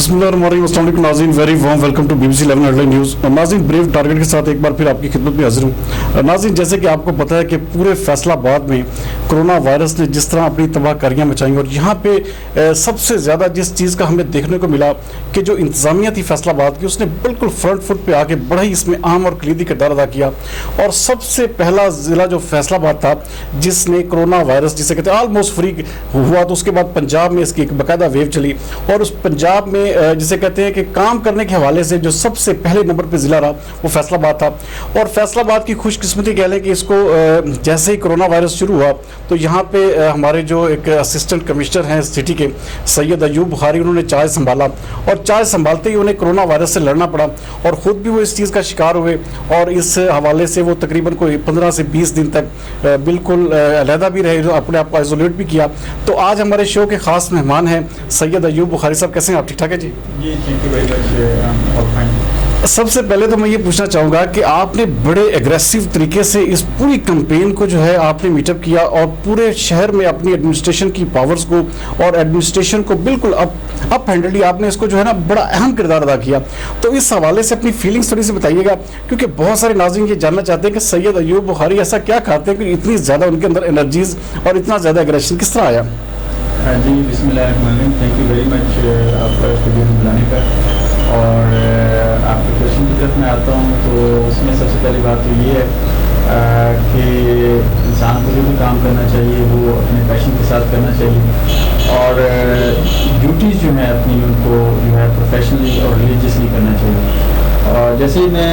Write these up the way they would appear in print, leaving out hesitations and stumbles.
बिस्मिल्लाहिर्रहमानिर्रहीम। नाज़रीन, very warm welcome to BBC 11 headline news. नाज़रीन, ब्रेव टारगेट के साथ एक बार फिर आपकी खिदमत में हाजिर हूँ। नाज़रीन, जैसे कि आपको पता है कि पूरे फैसलाबाद में कोरोना वायरस ने जिस तरह अपनी तबाहकारियाँ मचाई, और यहाँ पे सबसे ज़्यादा जिस चीज़ का हमें देखने को मिला कि जो इंतज़ामिया थी फैसलाबाद की, उसने बिल्कुल फ्रंट फुट पर आके बड़ा ही इसमें अहम और कलीदी किरदार अदा किया। और सबसे पहला ज़िला जो फैसलाबाद था जिसने कोरोना वायरस जिसे कहते हैं ऑलमोस्ट फ्री हुआ, तो उसके बाद पंजाब में इसकी एक बाकायदा वेव चली, और उस पंजाब में जिसे कहते हैं कि काम करने के हवाले से जो सबसे पहले नंबर पे ज़िला रहा वो फैसलाबाद था। और फैसलाबाद की खुशकिस्मती कह लें कि इसको जैसे ही कोरोना वायरस शुरू हुआ तो यहाँ पे हमारे जो एक असिस्टेंट कमिश्नर हैं सिटी के सैयद अयूब बुखारी, उन्होंने चार्ज संभाला, और चार्ज संभालते ही उन्हें कोरोना वायरस से लड़ना पड़ा, और ख़ुद भी वो इस चीज़ का शिकार हुए, और इस हवाले से वो तकरीबन कोई 15 से 20 दिन तक बिल्कुल अलहदा भी रहे, अपने आप को आइसोलेट भी किया। तो आज हमारे शो के ख़ास मेहमान हैं सैयद अयूब बुखारी साहब। कैसे हैं आप? ठीक ठाक है जी? Thank you very much. सबसे पहले तो मैं ये पूछना चाहूँगा कि आपने बड़े एग्रेसिव तरीके से इस पूरी कैंपेन को जो है आपने मीटअप किया, और पूरे शहर में अपनी एडमिनिस्ट्रेशन की पावर्स को और एडमिनिस्ट्रेशन को बिल्कुल अप हैंडेडली आपने इसको जो है ना बड़ा अहम किरदार अदा किया। तो इस हवाले से अपनी फीलिंग्स थोड़ी सी बताइएगा, क्योंकि बहुत सारे नाज़रीन ये जानना चाहते हैं कि सैयद अयूब बुखारी ऐसा क्या खाते हैं कि इतनी ज़्यादा उनके अंदर एनर्जीज और इतना ज़्यादा एग्रेशन किस तरह आया? जी बिस्मिल्लाहिर्रहमानिर्रहीम, थैंक यू वेरी मच आपका स्टूडियो में बुलाने का। और आपके क्वेश्चन की तरफ मैं आता हूँ तो उसमें सबसे पहली बात तो ये है कि इंसान को जो भी काम करना चाहिए वो अपने पैशन के साथ करना चाहिए, और ड्यूटीज़ जो है अपनी उनको जो है प्रोफेशनली और रिलीजियसली करना चाहिए। और जैसे ही मैं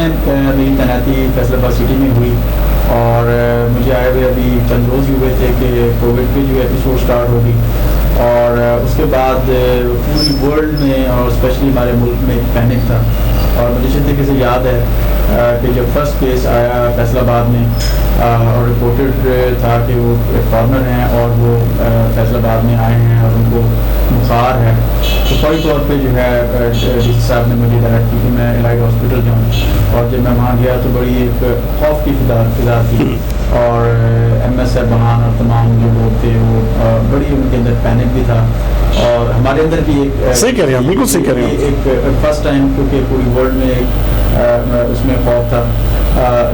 मेरी तैनाती फैसलाबाद सिटी में हुई, और मुझे आए हुए अभी चंद रोज़ ही हुए थे कि कोविड की जो एपिसोड स्टार्ट होगी, और उसके बाद पूरी वर्ल्ड में और स्पेशली हमारे मुल्क में एक पैनिक था। और मुझे अच्छे तरीके से याद है कि जब फर्स्ट केस आया फैसलाबाद में, और रिपोर्टेड था कि वो एक फॉरनर हैं और वो फैसलाबाद में आए हैं और उनको बुखार है, तो फौरी तौर पे जो है डी साहब ने मुझे डायरेक्ट की कि मैं इलाइट हॉस्पिटल जाऊँ। और जब मैं वहाँ गया तो बड़ी एक खौफ की फिजा थी, और MS बहान और तमाम जो लोग थे वो बड़ी उनके अंदर पैनिक भी था, और हमारे अंदर भी एक सही कह रहे हैं, बिल्कुल सही कह रहे हैं। एक फर्स्ट टाइम क्योंकि पूरी वर्ल्ड में एक उसमें खौफ था,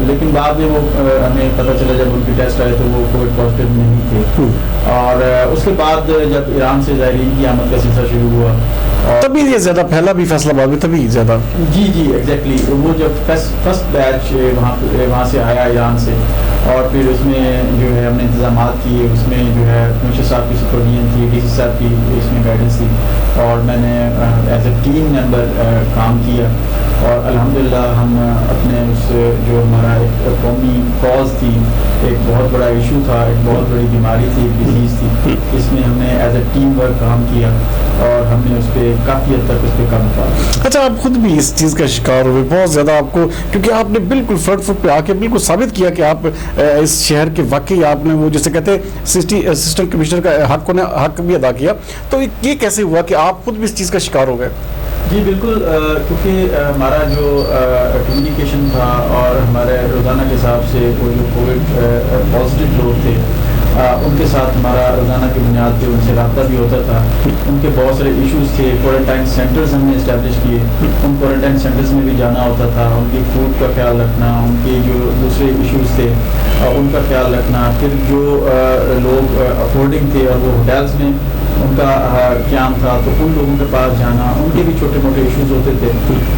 लेकिन बाद में वो हमें पता चला जब उनके टेस्ट आए तो वो कोविड पॉजिटिव नहीं थे। और उसके बाद जब ईरान से ज़ायरीन की आमद का सिलसिला शुरू हुआ, तभी ये ज़्यादा फैला भी फैसलाबाद में, तभी ज़्यादा। जी एग्जैक्टली, वो जब फर्स्ट बैच वहाँ से आया ईरान से, और फिर उसमें जो है हमने इंतजामात किए, उसमें जो है कमिश्नर साहब की सुपरविजन थी, DC साहब की इसमें गाइडेंस थी, और मैंने एज ए टीम मेंबर काम किया। और अल्हम्दुलिल्लाह हम अपने उस जो हमारा एक कौमी कॉज थी, एक बहुत बड़ा इशू था, एक बहुत बड़ी बीमारी थी, डिजीज़ थी, इसमें हमने एज ए टीम वर्क काम किया, और हमने उस पर काफ़ी हद तक उस पर काम किया। अच्छा, आप खुद भी इस चीज़ का शिकार हुए बहुत ज़्यादा आपको, क्योंकि आपने बिल्कुल फ्रंट फुट पे आके बिल्कुल साबित किया कि आप इस शहर के वाकई आपने वो जैसे कहते हैं सिटी असिस्टेंट कमिश्नर का हक भी अदा किया। तो ये कैसे हुआ कि आप खुद भी इस चीज़ का शिकार हो गए? जी बिल्कुल, क्योंकि हमारा जो कम्युनिकेशन था और हमारे रोज़ाना के हिसाब से वो जो कोविड पॉजिटिव लोग थे उनके साथ हमारा रोज़ाना की बुनियाद पे उनसे रब्ता भी होता था। उनके बहुत सारे इश्यूज़ थे, क्वारंटाइन सेंटर्स हमने इस्टेब्लिश किए, उन क्वारंटाइन सेंटर्स में भी जाना होता था, उनकी फूड का ख्याल रखना, उनके जो दूसरे इश्यूज़ थे उनका ख्याल रखना, फिर जो लोग अफोर्डिंग थे और वो होटल्स में उनका क्याम था तो उन लोगों के पास जाना, उनके भी छोटे मोटे इश्यूज़ होते थे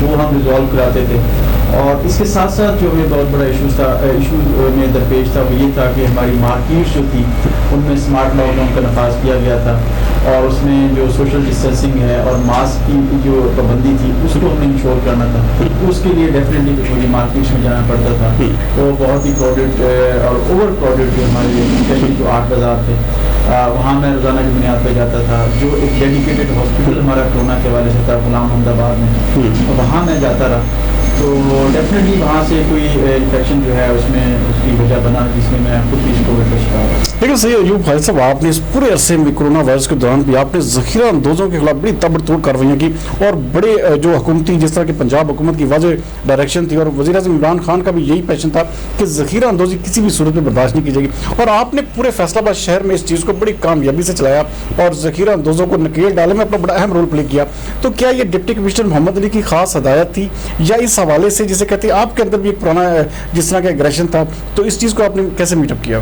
वो हम रिजॉल्व कराते थे। और इसके साथ साथ जो हमें बहुत बड़ा इशू में दरपेश था वो ये था कि हमारी मार्केट जो थी उनमें स्मार्ट लॉकडाउन का नफाज किया गया था, और उसमें जो सोशल डिस्टेंसिंग है और मास्क की जो पाबंदी थी उसको हमें इंश्योर करना था। उसके लिए डेफिनेटली पूरी मार्केट में जाना पड़ता था, तो बहुत ही क्राउडेड और ओवर क्राउडेड जो हमारे जो 8 बाज़ार थे वहाँ मैं रोज़ाना की बुनियाद पर जाता था। जो एक डेडिकेटेड हॉस्पिटल हमारा कोरोना के हवाले से था गुलाम अहमदाबाद में, तो वहाँ मैं जाता रहा। تو ڈیفینیٹلی وہاں سے کوئی انفیکشن جو ہے اس میں اس کی وجہ بنا جس میں میں خود بھی اس کووڈ کا شکار ہوں. لیکن صحیح ایوب خالد صاحب, آپ نے اس پورے عرصے میں کورونا وائرس کے دوران بھی آپ نے ذخیرہ اندوزوں کے خلاف بڑی تابڑ توڑ کارروائیاں کی, اور بڑے جو حکومتی جس طرح کہ پنجاب حکومت کی واضح ڈائریکشن تھی, اور وزیر اعظم عمران خان کا بھی یہی پیشن تھا کہ ذخیرہ اندوزی کسی بھی صورت میں برداشت نہیں کی جائے گی, اور آپ نے پورے فیصل آباد شہر میں اس چیز کو بڑی کامیابی سے چلایا اور ذخیرہ اندوزوں کو نکیل ڈالنے میں اپنا بڑا اہم رول پلے کیا. تو کیا یہ ڈپٹی کمشنر محمد علی کی خاص ہدایت تھی, یا اس حوالے سے جسے کہتے ہیں آپ کے اندر بھی ایک پرانا جس طرح کا ایگریشن تھا, تو اس چیز کو آپ نے کیسے میٹ اپ کیا؟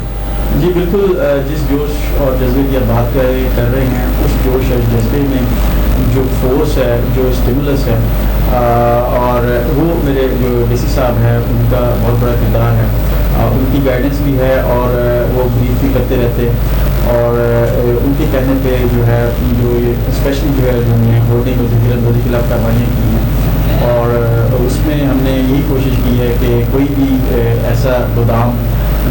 جی بالکل, جس جوش اور جذبے کی آپ بات کر رہے ہیں اس جوش اور جذبے میں جو فورس ہے, جو اسٹیمولس ہے, اور وہ میرے جو ڈی سی صاحب ہیں ان کا بہت بڑا کردار ہے, ان کی گائیڈنس بھی ہے, اور وہ بریف بھی کرتے رہتے, اور ان کے کہنے پہ جو ہے جو یہ اسپیشلی جو ہے جو ہم نے ہولڈنگ اور ذخیرہ اندوزی کے خلاف کاروائیاں کی ہیں, اور اس میں ہم نے یہی کوشش کی ہے کہ کوئی بھی ایسا گودام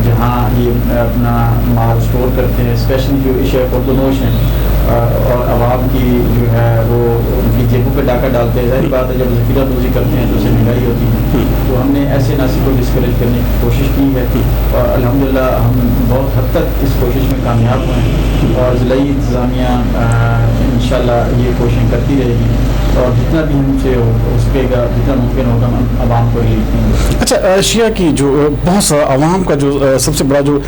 جہاں یہ اپنا مال اسٹور کرتے ہیں, اسپیشلی جو اشیاء پردنوش ہیں اور عوام کی جو ہے وہ ان کی جیبوں پہ ڈاکہ ڈالتے ہیں, ظاہر بات ہے جب ذخیرہ اندوزی کرتے ہیں تو اسے مہنگائی ہوتی ہے, تو ہم نے ایسے ناصر کو ڈسکریج کرنے کی کوشش کی ہے, اور الحمدللہ ہم بہت حد تک اس کوشش میں کامیاب ہوئے ہیں, اور ضلعی انتظامیہ انشاءاللہ یہ کوششیں کرتی رہے گی, اور جتنا بھی ہم سے ہو سکے گا, جتنا ممکن ہوگا ہم عوام کو ریلیف دیں گے. اچھا, ایشیا کی جو بہت سا عوام کا جو سب سے بڑا جو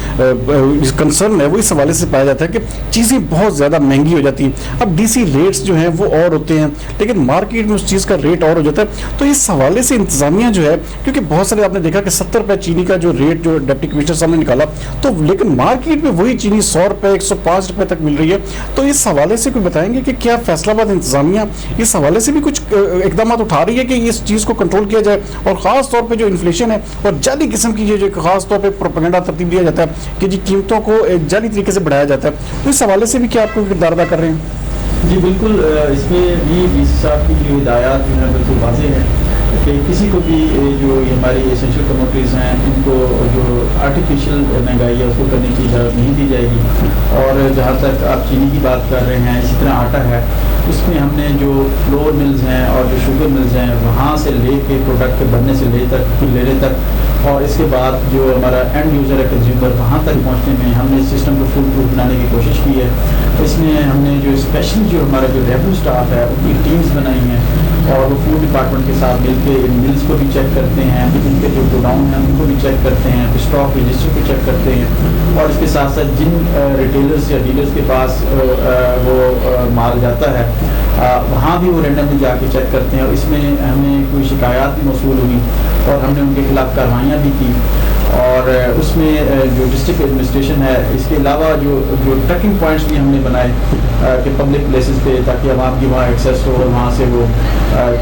کنسرن ہے وہ اس حوالے سے پایا جاتا ہے کہ چیزیں بہت زیادہ مہنگی ہو جاتی ہیں. اب ڈی سی ریٹس جو ہیں وہ اور ہوتے ہیں, لیکن مارکیٹ میں اس چیز کا ریٹ اور ہو جاتا ہے. تو اس حوالے سے انتظامیہ جو ہے, کیونکہ بہت سارے آپ نے دیکھا کہ 70 روپے چینی کا جو ریٹ جو ڈپٹی کمشنر صاحب نے نکالا, تو لیکن مارکیٹ میں وہی چینی 100 روپے 105 روپے تک مل رہی ہے. تو اس حوالے سے کوئی بتائیں گے کہ کیا فیصل آباد انتظامیہ اس حوالے سے بھی کچھ اقدامات اٹھا رہی ہے کہ اس چیز کو کنٹرول کیا جائے, اور خاص طور پہ جو انفلیشن ہے اور جعلی قسم کی جو خاص طور پہ پروپیگنڈا ترتیب دیا جاتا ہے کہ جی قیمتوں کو ایک جعلی طریقے سے بڑھایا جاتا ہے, تو اس حوالے سے بھی کیا آپ کو کردار ادا کر رہے ہیں؟ جی بالکل, اس میں بھی ڈی سی صاحب کی جو ہدایات جو ہیں بالکل واضح ہے کہ کسی کو بھی جو ہماری اسینشیل کموڈٹیز ہیں ان کو جو آرٹیفیشیل مہنگائی ہے اس کو کرنے کی اجازت نہیں دی جائے گی. اور جہاں تک آپ چینی کی بات کر رہے ہیں, اسی طرح آٹا ہے, اس میں ہم نے جو فلور ملز ہیں اور جو شوگر ملز ہیں وہاں سے لے کے پروڈکٹ بننے سے لینے تک, اور اس کے بعد جو ہمارا اینڈ یوزر ہے کنزیومر وہاں تک پہنچنے میں ہم نے سسٹم کو فول پروف بنانے کی کوشش کی ہے. اس میں ہم نے جو اسپیشلی جو ہمارا جو ریونیو اسٹاف ہے ان کی ٹیمز بنائی ہیں, اور وہ فوڈ ڈپارٹمنٹ کے ساتھ مل کے ان ملز کو بھی چیک کرتے ہیں, ان کے جو گوڈاؤن ہیں ان کو بھی چیک کرتے ہیں, اسٹاک رجسٹر کو چیک کرتے ہیں, اور اس کے ساتھ ساتھ جن ریٹیلرز یا ڈیلرز کے پاس وہ مال جاتا ہے وہاں بھی وہ رینڈملی جا کے چیک کرتے ہیں. اور اس میں ہمیں کوئی شکایات بھی موصول ہوئی اور ہم نے ان کے خلاف کارروائیاں بھی کی, اور اس میں جو ڈسٹرکٹ ایڈمنسٹریشن ہے اس کے علاوہ جو ٹریکنگ پوائنٹس بھی ہم نے بنائے کہ پبلک پلیسز پہ, تاکہ عوام کی وہاں ایکسیس ہو, اور وہاں سے وہ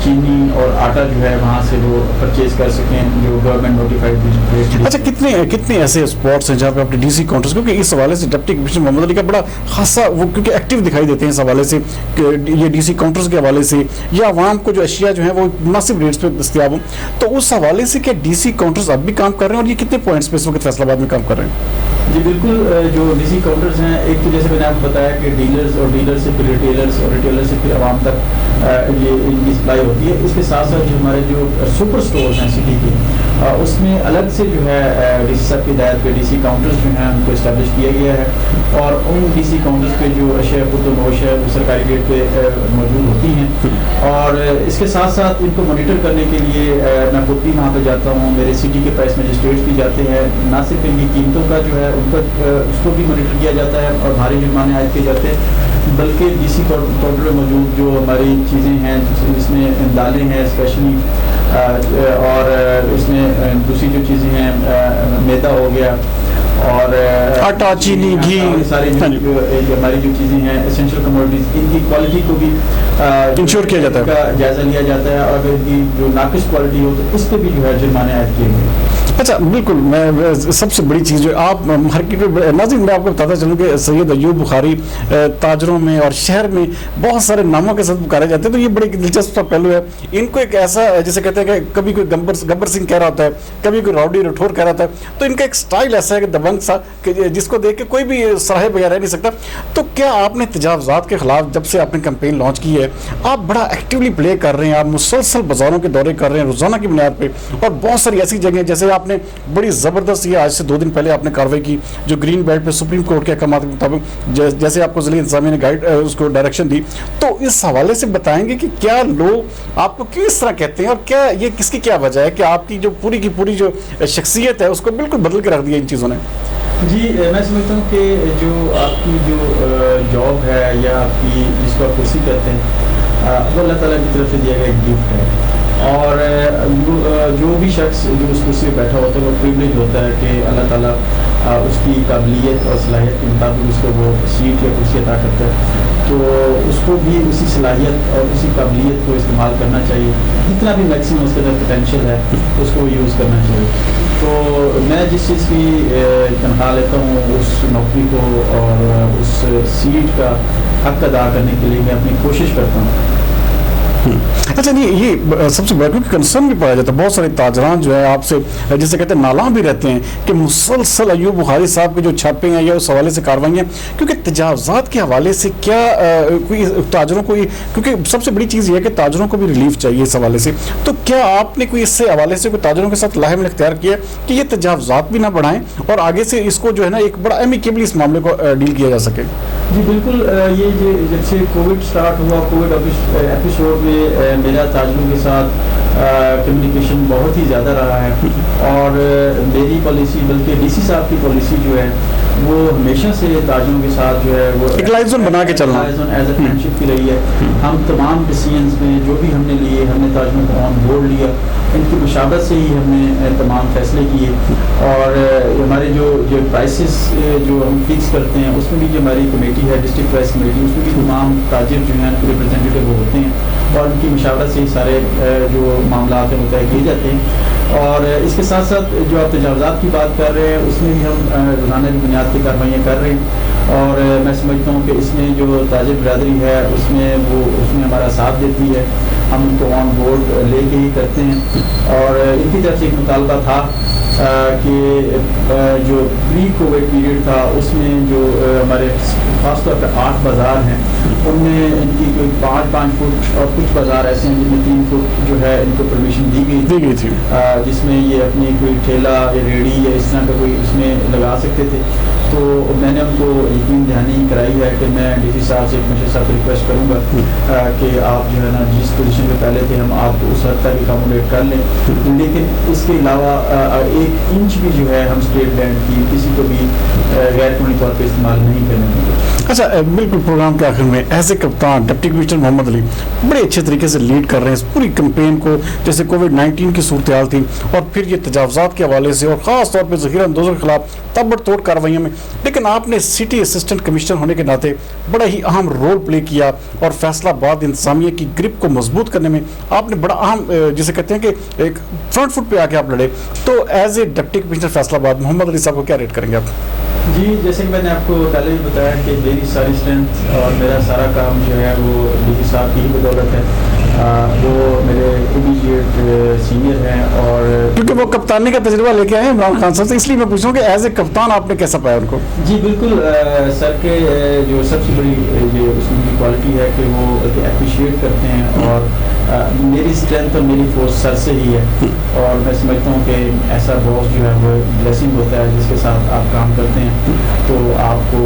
چینی اور آٹا جو ہے وہاں سے وہ پرچیز کر سکیں جو گورنمنٹ نوٹیفائڈ. اچھا, کتنے ایسے اسپاٹس ہیں جہاں پہ اپنے ڈی سی کاؤنٹرز, کیونکہ اس حوالے سے ڈپٹی کمشنر محمد علی کا بڑا خاصا وہ کیونکہ ایکٹیو دکھائی دیتے ہیں اس حوالے سے کہ یہ ڈی سی کاؤنٹرز کے حوالے سے یا عوام کو جو اشیاء جو ہیں وہ مناسب ریٹس پہ دستیاب ہوں, تو اس حوالے سے کیا ڈی سی کاؤنٹرز اب بھی کام کر رہے ہیں, اور یہ کتنے پوائنٹس پہ اس وقت فیصل آباد میں کام کر رہے ہیں؟ جی بالکل, جو ڈی سی کاؤنٹرز ہیں, ایک تو جیسے میں نے آپ کو بتایا کہ ڈیلرز, اور ڈیلر سے پھر ریٹیلرز, اور ریٹیلر سے پھر عوام تک یہ ان کی سپلائی ہوتی ہے. اس کے ساتھ ساتھ جو ہمارے جو سپر سٹورز ہیں سٹی کے, اس میں الگ سے جو ہے ڈی سی صاحب کی ہدایت پہ ڈی سی کاؤنٹرز جو ہیں ان کو اسٹیبلش کیا گیا ہے, اور ان ڈی سی کاؤنٹرز پہ جو اشیاء پردنوش ہے وہ سرکاری ریٹ پہ موجود ہوتی ہیں. اور اس کے ساتھ ساتھ ان کو مانیٹر کرنے کے لیے میں خود بھی وہاں پہ جاتا ہوں, میرے سٹی کے پرائس مجسٹریٹس بھی جاتے ہیں, نہ صرف ان کی قیمتوں کا جو ہے ان کا اس کو بھی مانیٹر کیا جاتا ہے اور بھاری جرمانے عائد کیے جاتے ہیں, بلکہ ڈی سی کاؤنٹر میں موجود جو ہماری چیزیں ہیں جس میں دالیں ہیں اسپیشلی, اور اس میں دوسری جو چیزیں ہیں میدا ہو گیا, اور آٹا, چینی, گھی, ساری ہماری جو چیزیں ہیں اسینشیل کموڈٹیز, ان کی کوالٹی کو بھی انشور کیا جاتا ہے, جائزہ لیا جاتا ہے, اور اگر ان کی جو ناقص کوالٹی ہو تو اس پہ بھی جو ہے جرمانے عائد کیے گئے. अच्छा, बिल्कुल। मैं सबसे बड़ी चीज़ जो आप मार्केट में, नाज़रीन मैं आपको बताता चलूँ कि सैयद अयूब बुखारी ताजरों में और शहर में बहुत सारे नामों के साथ पुकारे जाते हैं। तो ये बड़ी दिलचस्प सा पहलू है। इनको एक ऐसा, जैसे कहते हैं कि कभी कोई गब्बर सिंह कह रहा होता है, कभी कोई राउडी राठौर कह रहा होता है, तो इनका एक स्टाइल ऐसा है कि दबंग सा, कि जिसको देख के कोई भी सराहे बगैर रह नहीं सकता। तो क्या आपने तजावुज़ात के खिलाफ जब से आपने कैंपेन लॉन्च की है, आप बड़ा एक्टिवली प्ले कर रहे हैं, आप मुसलसल बाज़ारों के दौरे कर रहे हैं रोज़ाना की बुनियाद पर, और बहुत सारी ऐसी जगह जैसे आपने बड़ी ज़बरदस्त, ये आज से 2 दिन पहले आपने कार्रवाई की जो ग्रीन बेल्ट पे सुप्रीम कोर्ट के अहकाम के मुताबिक जैसे आपको ज़िला इंतज़ामिया ने गाइड उसको डायरेक्शन दी। तो इस हवाले से बताएंगे कि क्या लोग आपको क्यों इस तरह कहते हैं, और क्या ये किसकी क्या वजह है कि आपकी जो पूरी की पूरी जो शख्सियत है उसको बिल्कुल बदल के रख दिया इन चीज़ों ने? जी, मैं समझता हूँ कि जो आपकी जो जॉब है या आपकी जिसको आप कुर्सी कहते हैं, वो अल्लाह ताला की तरफ से दिया गया एक गिफ्ट है। और जो भी शख्स जो उस कुर्सी पर बैठा होता है वो प्रिविलेज होता है कि अल्लाह ताला उसकी काबिलियत और सलाहियत के मुताबिक उसको वो सीट या कुर्सी अता करता है। तो उसको भी उसी सलाहियत और उसी काबिलियत को इस्तेमाल करना चाहिए, जितना भी मैक्सिमम उसके अंदर पोटेंशियल है उसको यूज़ करना चाहिए। तो मैं जिस चीज़ की तनख्वाह लेता हूँ उस नौकरी को और उस सीट का हक अदा करने के लिए मैं अपनी कोशिश करता हूँ। अच्छा, नहीं ये सबसे बड़ा क्योंकि कंसर्न भी पाया जाता है, बहुत सारे ताजरान जो है आपसे जैसे कहते हैं नालां भी रहते हैं कि मुसलसल अयूब बुखारी साहब के जो छापे हैं या उस हवाले से कार्रवाइयाँ, क्योंकि तजावुज़ात के हवाले से क्या कोई ताजरों को, क्योंकि सबसे बड़ी चीज़ ये है कि ताजरों को भी रिलीफ चाहिए इस हवाले से, तो क्या आपने कोई इससे हवाले से कोई ताजरों के साथ लाहिम इख्तियार किया कि ये तजावुज़ात भी ना बढ़ाएं और आगे से इसको जो है ना एक बड़ा एमिकेबली इस मामले को डील किया जा सके? जी बिल्कुल, ये जब से कोविड स्टार्ट हुआ, कोविड एपिसोड में मेरा ताजरों के साथ कम्युनिकेशन बहुत ही ज़्यादा रहा है। और मेरी पॉलिसी, बल्कि डीसी साहब की पॉलिसी जो है वो हमेशा से ताजरों के साथ जो है वो एक लाइजन बना के चलना, लाइजन एज ए फ्रेंडशिप की रही है। हम तमाम डिसीजंस में जो भी हमने लिए, हमने ताजरों को ऑन बोर्ड लिया, इनकी मुशावरत से ही हमने तमाम फैसले किए। और हमारे जो प्राइसेस जो हम फिक्स करते हैं उसमें भी जो हमारी कमेटी है, डिस्ट्रिक्ट प्राइस कमेटी, उसमें भी तमाम ताजिर जो हैं रिप्रेजेंटेटिव वो होते हैं और उनकी मुशावरत से ही सारे जो मामला हैं वो तय किए जाते हैं। और इसके साथ साथ जो आप तजावुज़ात की बात कर रहे हैं उसमें भी हम रोज़ाना की बुनियाद पर कार्रवाइयाँ कर रहे हैं। और मैं समझता हूँ कि इसमें जो ताजिर बरादरी है उसमें हमारा साथ देती है, हम उनको ऑन बोर्ड लेके ही करते हैं। और इनकी तरफ से एक मुतालबा था कि जो प्री कोविड पीरियड था उसमें जो हमारे ख़ासतौर पर 8 बाज़ार हैं उनमें इनकी कोई 5-5 फुट और कुछ बाज़ार ऐसे हैं जिनमें 3 फुट जो है इनको परमिशन दी गई थी, जिसमें ये अपनी कोई ठेला या रेहड़ी या इस तरह का कोई उसमें लगा सकते थे। तो मैंने उनको यकीन दहानी कराई है कि मैं डीसी साहब से कमिश्नर साहब से रिक्वेस्ट करूँगा कि आप जो है ना जिस पोजीशन पे पहले थे हम आपको उस हद तक अकोमोडेट कर लें, लेकिन इसके अलावा 1 इंच भी जो है हम स्टेट लैंड की किसी को भी गैर कानूनी तौर पर इस्तेमाल नहीं करने देंगे। अच्छा, बिल्कुल प्रोग्राम के आखिर में एज ए कप्तान डिप्टी कमिश्नर मोहम्मद अली बड़े अच्छे तरीके से लीड कर रहे हैं इस पूरी कैंपेन को, जैसे कोविड-19 की सूरत हाल थी और फिर ये तजावुज़ात के हवाले से और ख़ास तौर पर ज़ख़ीरा अंदोज़ों के खिलाफ ताबड़तोड़ कार्रवाइयों में, लेकिन आपने सिटी असिस्टेंट कमिश्नर होने के नाते बड़ा ही अहम रोल प्ले किया और फैसलाबाद इंतज़ामिया की ग्रिप को मजबूत करने में आपने बड़ा अहम, जिसे कहते हैं कि एक फ्रंट फुट पे आके आप लड़े। तो as a deputy commissioner Faisalabad Mohammad Ali साहब को क्या रेट करेंगे आप? जी, जैसे कि मैंने आपको पहले भी बताया कि मेरी सारी स्ट्रेंथ और मेरा सारा काम जो है वो डीसी साहब की ही बदौलत है। वो मेरे इमीडिएट सीनियर हैं और क्योंकि वो कप्तानी का तजुर्बा लेके आए इमरान खान साहब से, इसलिए मैं पूछ रहा हूँ कि एज ए कप्तान आपने कैसा पाया उनको? जी बिल्कुल, सर के जो सबसे बड़ी ये उसकी क्वालिटी है कि वो अप्रिशिएट करते हैं और मेरी स्ट्रेंथ और मेरी फोर्स सर से ही है। और मैं समझता हूँ कि ऐसा बॉस जो है वो ब्लेसिंग होता है जिसके साथ आप काम करते हैं तो आपको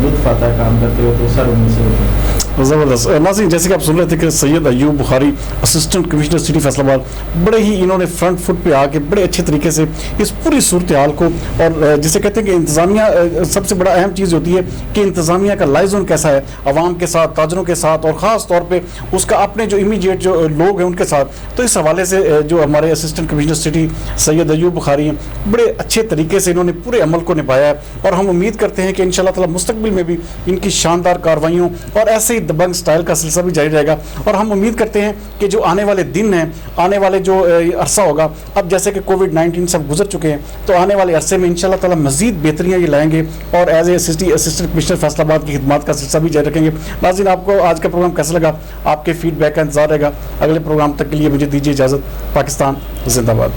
लुत्फ़ आता है काम करते हो, तो सर उनमें से होता है। ज़बरदस्त। नाज़रीन, जैसे कि आप सुन रहे थे कि Syed Ayub Bukhari assistant commissioner city Faisalabad बड़े ही इन्होंने फ्रंट फुट पे आके बड़े अच्छे तरीके से इस पूरी सूरत हाल को, और जिसे कहते हैं कि इंतज़ामिया, सबसे बड़ा अहम चीज़ होती है कि इंतज़ामिया का लाइजन कैसा है आवाम के साथ, ताजरों के साथ और ख़ास तौर पर उसका अपने जो इमीडिएट जो लोग हैं उनके साथ। तो इस हवाले से जो हमारे assistant commissioner city Syed Ayub Bukhari हैं बड़े अच्छे तरीके से इन्होंने पूरे अमल को निभाया है और हम उम्मीद करते हैं कि इंशाअल्लाह ताला मुस्तकबिल में भी इनकी शानदार कार्रवाइयों और ऐसे ही दबंग स्टाइल का सिलसिला भी जारी रहेगा और हम उम्मीद करते हैं कि जो आने वाले दिन हैं, आने वाले जो अरसा होगा, अब जैसे कि कोविड-19 सब गुजर चुके हैं, तो आने वाले अरसे में इंशाल्लाह ताला मज़ीद बेहतरियाँ ये लाएंगे और as a assistant commissioner Faisalabad की खिदमत का सिलसिला भी जारी रखेंगे। नाज़रीन, आपको आज का प्रोग्राम कैसा लगा? आपके फीडबैक का इंतजार रहेगा। अगले प्रोग्राम तक के लिए मुझे दीजिए इजाज़त। पाकिस्तान जिंदाबाद।